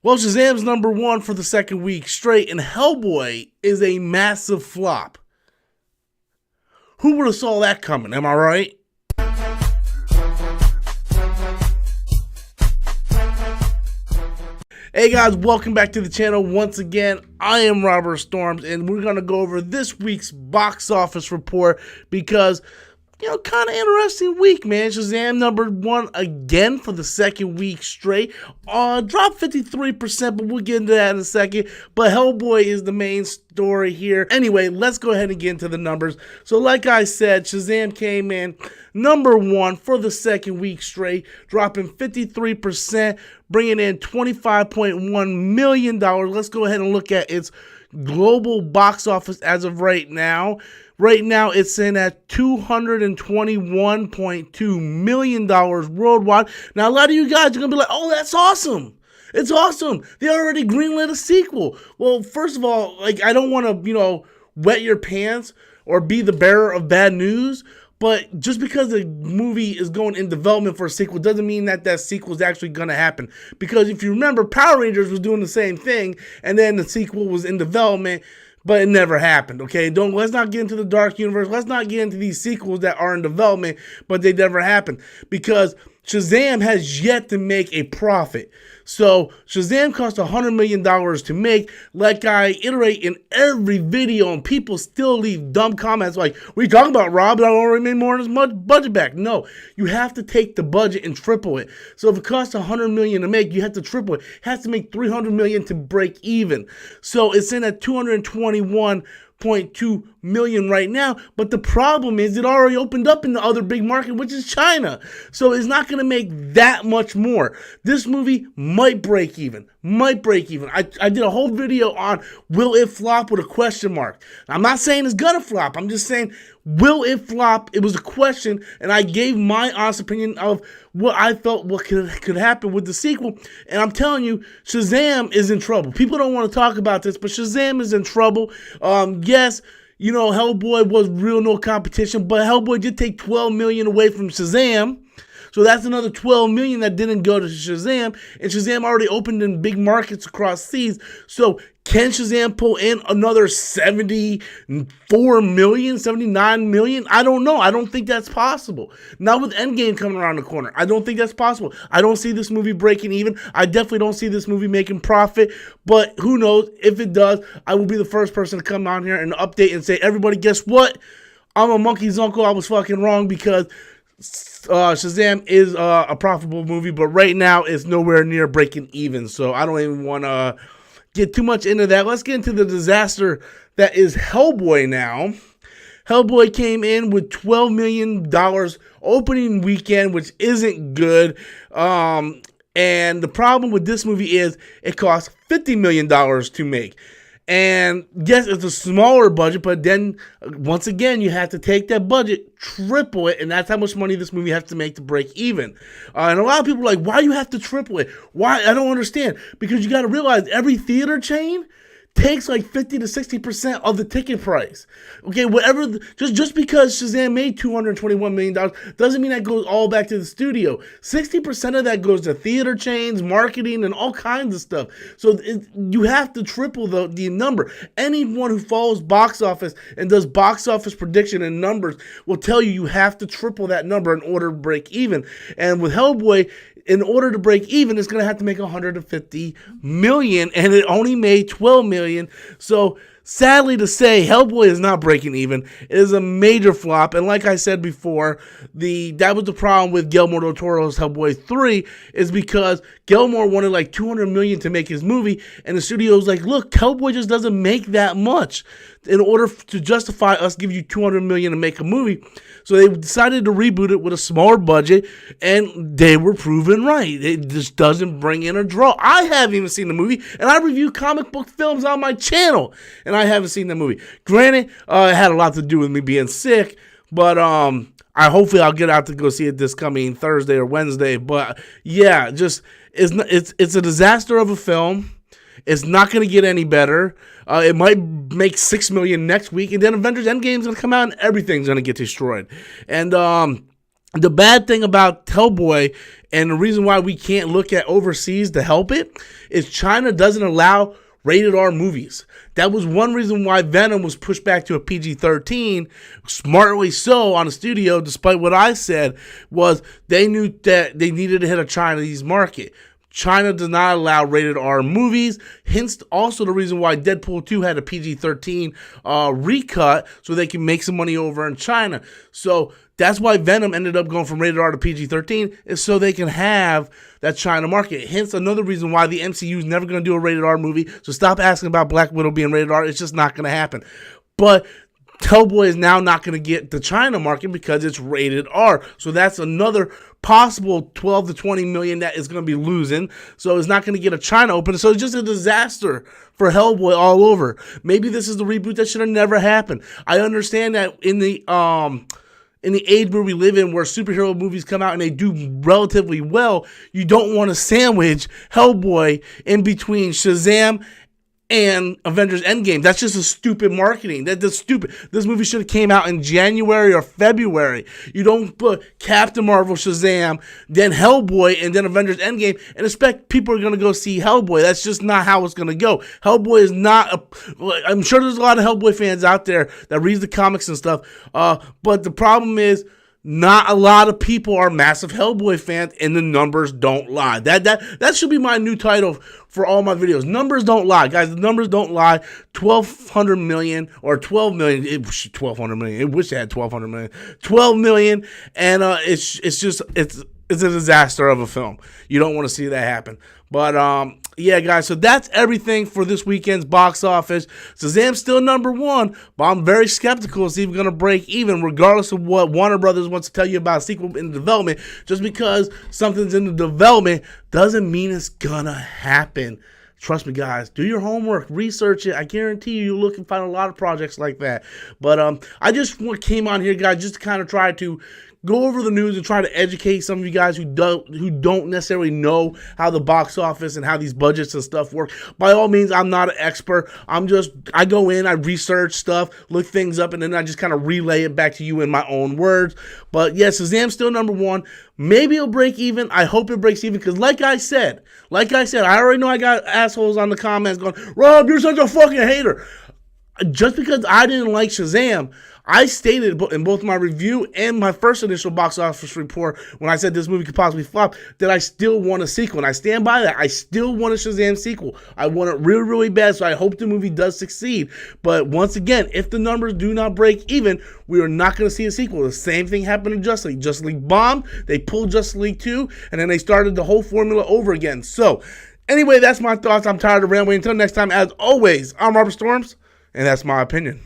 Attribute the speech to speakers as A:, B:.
A: Well, Shazam's #1 for the second week straight, and Hellboy is a massive flop. Who would have saw that coming? Am I right? Hey guys, welcome back to the channel once again. I am Robert Storms, and we're going to go over this week's box office report because, kind of interesting week, man. Shazam #1 again for the second week straight. Dropped 53%, but we'll get into that in a second. But Hellboy is the main story here. Anyway, let's go ahead and get into the numbers. So like I said, Shazam came in #1 for the second week straight, dropping 53%, bringing in $25.1 million. Let's go ahead and look at its global box office as of right now. Right now, it's in at $221.2 million worldwide. Now, a lot of you guys are going to be like, oh, that's awesome. It's awesome. They already greenlit a sequel. Well, first of all, I don't want to, wet your pants or be the bearer of bad news. But just because the movie is going in development for a sequel doesn't mean that that sequel is actually going to happen. Because if you remember, Power Rangers was doing the same thing, and then the sequel was in development, but it never happened, okay? Let's not get into the dark universe. Let's not get into these sequels that are in development, but they never happened. Because Shazam has yet to make a profit. So Shazam cost $100 million to make. Like I iterate in every video, and people still leave dumb comments like, what are you talking about, Rob? I already made more than as much budget back. No, you have to take the budget and triple it. So if it costs $100 million to make, you have to triple it. It has to make $300 million to break even. So it's in at $221.2 million right now, but the problem is it already opened up in the other big market, which is China. So it's not going to make that much more. This movie might break even. I did a whole video on will it flop with a question mark. I'm not saying it's gonna flop. I'm just saying, will it flop? It was a question, and I gave my honest opinion of what I felt what could happen with the sequel. And I'm telling you, Shazam is in trouble. People don't want to talk about this, but Shazam is in trouble. Yes, Hellboy was real no competition, but Hellboy did take $12 million away from Shazam. So that's another $12 million that didn't go to Shazam, and Shazam already opened in big markets across seas. So can Shazam pull in another $74 million, $79 million? I don't know. I don't think that's possible. Not with Endgame coming around the corner. I don't think that's possible. I don't see this movie breaking even. I definitely don't see this movie making profit, but who knows? If it does, I will be the first person to come on here and update and say, everybody, guess what? I'm a monkey's uncle. I was fucking wrong because Shazam is a profitable movie, but right now it's nowhere near breaking even. So I don't even want to get too much into that. Let's get into the disaster that is Hellboy now. Hellboy came in with $12 million opening weekend, which isn't good. And the problem with this movie is it cost $50 million to make. And yes, it's a smaller budget, but then once again, you have to take that budget, triple it, and that's how much money this movie has to make to break even. And a lot of people are like, why do you have to triple it? Why? I don't understand. Because you got to realize every theater chain takes like 50 to 60% of the ticket price. Okay, just because Shazam made $221 million doesn't mean that goes all back to the studio. 60% of that goes to theater chains, marketing, and all kinds of stuff. So you have to triple the number. Anyone who follows box office and does box office prediction and numbers will tell you have to triple that number in order to break even. And with Hellboy, in order to break even, it's going to have to make $150 million, and it only made $12 million. So sadly to say, Hellboy is not breaking even. It is a major flop, and like I said before, that was the problem with Guillermo del Toro's Hellboy 3, is because Guillermo wanted like $200 million to make his movie, and the studio was like, look, Hellboy just doesn't make that much in order to justify us giving you $200 million to make a movie. So they decided to reboot it with a smaller budget, and they were proven right. It just doesn't bring in a draw. I haven't even seen the movie, and I review comic book films on my channel, and I haven't seen the movie. Granted, it had a lot to do with me being sick, but hopefully I'll get out to go see it this coming Thursday or Wednesday. But yeah, it's a disaster of a film. It's not going to get any better. It might make $6 million next week, and then Avengers Endgame is going to come out, and everything's going to get destroyed. And The bad thing about Hellboy, and the reason why we can't look at overseas to help it, is China doesn't allow rated R movies. That was one reason why Venom was pushed back to a PG-13, smartly so, on the studio, despite what I said, was they knew that they needed to hit a Chinese market. China does not allow rated R movies, hence also the reason why Deadpool 2 had a PG-13 recut, so they can make some money over in China. So that's why Venom ended up going from rated R to PG-13, is so they can have that China market. Hence another reason why the MCU is never going to do a rated R movie. So stop asking about Black Widow being rated R. It's just not going to happen. But Hellboy is now not going to get the China market because it's rated R. So that's another possible 12 to 20 million that is going to be losing. So it's not going to get a China open. So it's just a disaster for Hellboy all over. Maybe this is the reboot that should have never happened. I understand that in the age where we live in, where superhero movies come out and they do relatively well, you don't want to sandwich Hellboy in between Shazam and Avengers Endgame. That's just a stupid marketing. That's stupid. This movie should have came out in January or February. You don't put Captain Marvel, Shazam, then Hellboy, and then Avengers Endgame, and expect people are going to go see Hellboy. That's just not how it's going to go. Hellboy is not I'm sure there's a lot of Hellboy fans out there that reads the comics and stuff, but the problem is, not a lot of people are massive Hellboy fans, and the numbers don't lie. That should be my new title for all my videos. Numbers don't lie, guys. The numbers don't lie. 1,200 million or 12 million. 1,200 million. It wish it had 1,200 million. 12 million, and it's a disaster of a film. You don't want to see that happen. But yeah, guys, so that's everything for this weekend's box office. Shazam's still number one, but I'm very skeptical it's even going to break even, regardless of what Warner Brothers wants to tell you about a sequel in development. Just because something's in the development doesn't mean it's going to happen. Trust me, guys. Do your homework. Research it. I guarantee you'll look and find a lot of projects like that. But I just came on here, guys, just to kind of try to go over the news and try to educate some of you guys who don't necessarily know how the box office and how these budgets and stuff work. By all means, I'm not an expert. I go in, I research stuff, look things up, and then I just kind of relay it back to you in my own words. But yes, Shazam's still number one. Maybe it'll break even. I hope it breaks even because like I said, I already know I got assholes on the comments going, Rob, you're such a fucking hater. Just because I didn't like Shazam, I stated in both my review and my first initial box office report when I said this movie could possibly flop that I still want a sequel. And I stand by that. I still want a Shazam sequel. I want it really, really bad, so I hope the movie does succeed. But once again, if the numbers do not break even, we are not going to see a sequel. The same thing happened to Justice League. Justice League bombed. They pulled Justice League 2, and then they started the whole formula over again. So anyway, that's my thoughts. I'm tired of rambling. Until next time, as always, I'm Robert Storms, and that's my opinion.